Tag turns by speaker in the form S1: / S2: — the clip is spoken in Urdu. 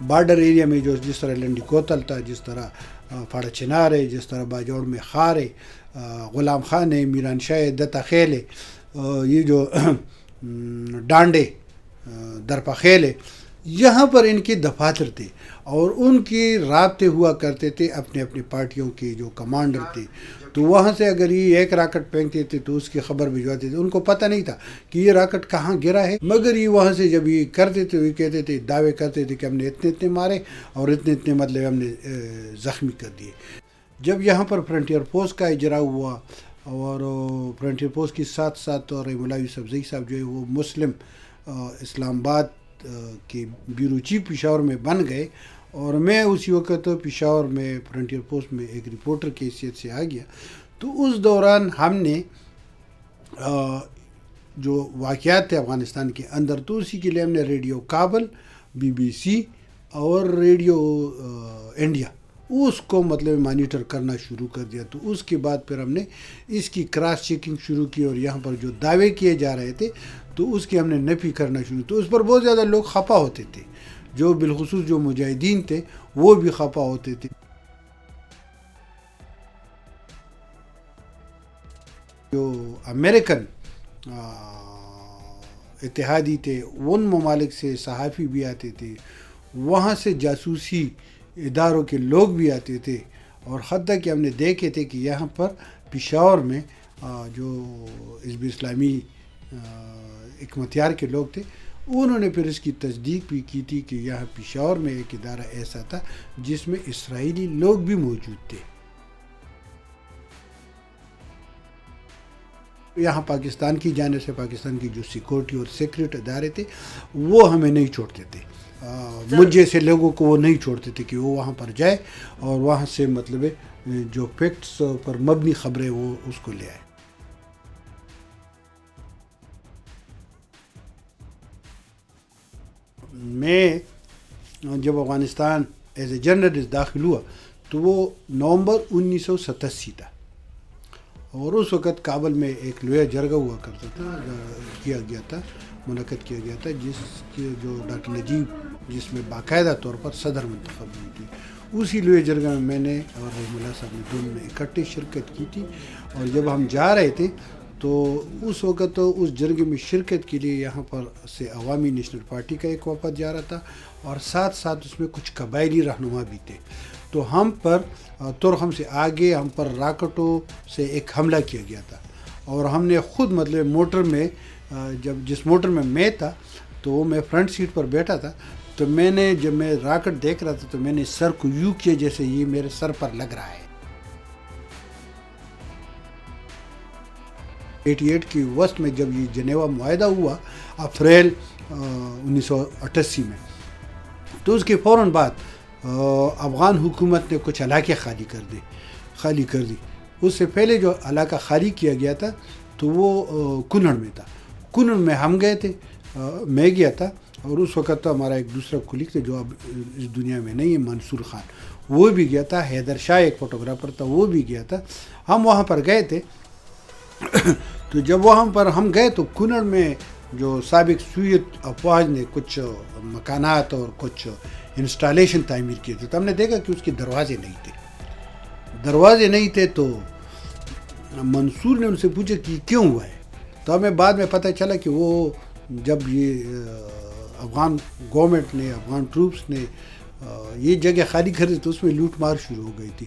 S1: بارڈر ایریا میں جو جس طرح لنڈی کوتل تھا، جس طرح پھاڑا چنار ہے، جس طرح باجوڑ میں خار ہے، غلام خان ہے، میران شاہ ہے، دتا خیل ہے، یہ جو ڈانڈے درپا خیل ہے، یہاں پر ان کے دفاتر تھے اور ان کے رابطے ہوا کرتے تھے اپنے اپنے پارٹیوں کے جو کمانڈر تھے. تو وہاں سے اگر یہ ایک راکٹ پھینکتے تھے تو اس کی خبر بھجواتے تھے. ان کو پتہ نہیں تھا کہ یہ راکٹ کہاں گرا ہے، مگر یہ وہاں سے جب یہ کرتے تھے یہ کہتے تھے، دعوے کرتے تھے کہ ہم نے اتنے اتنے مارے اور اتنے اتنے مطلب ہم نے زخمی کر دیے. جب یہاں پر فرنٹیئر پوسٹ کا اجرا ہوا اور فرنٹیئر پوسٹ کے ساتھ ساتھ اور مولوی سبزی صاحب جو ہے وہ مسلم اسلام آباد کے بیورو چیف پشاور میں بن گئے اور میں اسی وقت پشاور میں فرنٹیئر پوسٹ میں ایک رپورٹر کی حیثیت سے آ گیا. تو اس دوران ہم نے جو واقعات تھے افغانستان کے اندر، تو اسی کے لیے ہم نے ریڈیو کابل، BBC اور ریڈیو انڈیا اس کو مطلب مانیٹر کرنا شروع کر دیا. تو اس کے بعد پھر ہم نے اس کی کراس چیکنگ شروع کی اور یہاں پر جو دعوے کیے جا رہے تھے تو اس کی ہم نے نفی کرنا شروع. تو اس پر بہت زیادہ لوگ خفا ہوتے تھے، جو بالخصوص جو مجاہدین تھے وہ بھی خفا ہوتے تھے. جو امریکن اتحادی تھے ان ممالک سے صحافی بھی آتے تھے، وہاں سے جاسوسی اداروں کے لوگ بھی آتے تھے، اور حتیٰ کہ ہم نے دیکھے تھے کہ یہاں پر پشاور میں جو حزب اسلامی حکمتیار کے لوگ تھے انہوں نے پھر اس کی تصدیق بھی کی تھی کہ یہاں پشاور میں ایک ادارہ ایسا تھا جس میں اسرائیلی لوگ بھی موجود تھے. یہاں پاکستان کی جانب سے پاکستان کی جو سیکورٹی اور سیکرٹ ادارے تھے وہ ہمیں نہیں چھوڑتے تھے، مجھ جیسے لوگوں کو وہ نہیں چھوڑتے تھے کہ وہ وہاں پر جائے اور وہاں سے مطلب جو فیکٹس پر مبنی خبریں وہ اس کو لے آئے. میں جب افغانستان ایز اے جرنلسٹ داخل ہوا تو وہ نومبر 1987 تھا، اور اس وقت کابل میں ایک لویا جرگہ ہوا کرتا تھا، منعقد کیا گیا تھا جس کے جو ڈاکٹر نجیب جس میں باقاعدہ طور پر صدر منتخب ہوئی تھی. اسی لویا جرگہ میں میں نے اور رحم اللہ صاحب نے دونوں نے اکٹھے شرکت کی تھی. اور جب ہم جا رہے تھے تو اس وقت اس جرگے میں شرکت کے لیے یہاں پر سے عوامی نیشنل پارٹی کا ایک وفد جا رہا تھا اور ساتھ ساتھ اس میں کچھ قبائلی رہنما بھی تھے. تو ہم پر ترخم سے آگے ہم پر راکٹوں سے ایک حملہ کیا گیا تھا، اور ہم نے خود مطلب موٹر میں جس موٹر میں میں تھا تو میں فرنٹ سیٹ پر بیٹھا تھا. تو میں نے جب میں راکٹ دیکھ رہا تھا تو میں نے سر کو یوں کیا جیسے یہ میرے سر پر لگ رہا ہے. 88 کی وسط میں جب یہ جنیوا معاہدہ ہوا اپریل 1988 میں، تو اس کے فوراً بعد افغان حکومت نے کچھ علاقے خالی کر دی. اس سے پہلے جو علاقہ خالی کیا گیا تھا تو وہ کنڑ میں تھا. کنڑ میں ہم گئے تھے، میں گیا تھا، اور اس وقت تو ہمارا ایک دوسرا کلیگ تھا جو اب اس دنیا میں نہیں ہے، منصور خان، وہ بھی گیا تھا. حیدر شاہ ایک فوٹوگرافر تھا وہ بھی گیا تھا. ہم وہاں پر گئے تھے. تو جب وہاں پر ہم گئے تو کنڑ میں جو سابق سوویت افواج نے کچھ مکانات اور کچھ انسٹالیشن تعمیر کیے تھے، تو ہم نے دیکھا کہ اس کے دروازے نہیں تھے. تو منصور نے ان سے پوچھا کہ کیوں ہوا ہے. تو ہمیں بعد میں پتہ چلا کہ وہ جب یہ افغان گورنمنٹ نے، افغان ٹروپس نے یہ جگہ خالی کر دی تو اس میں لوٹ مار شروع ہو گئی تھی.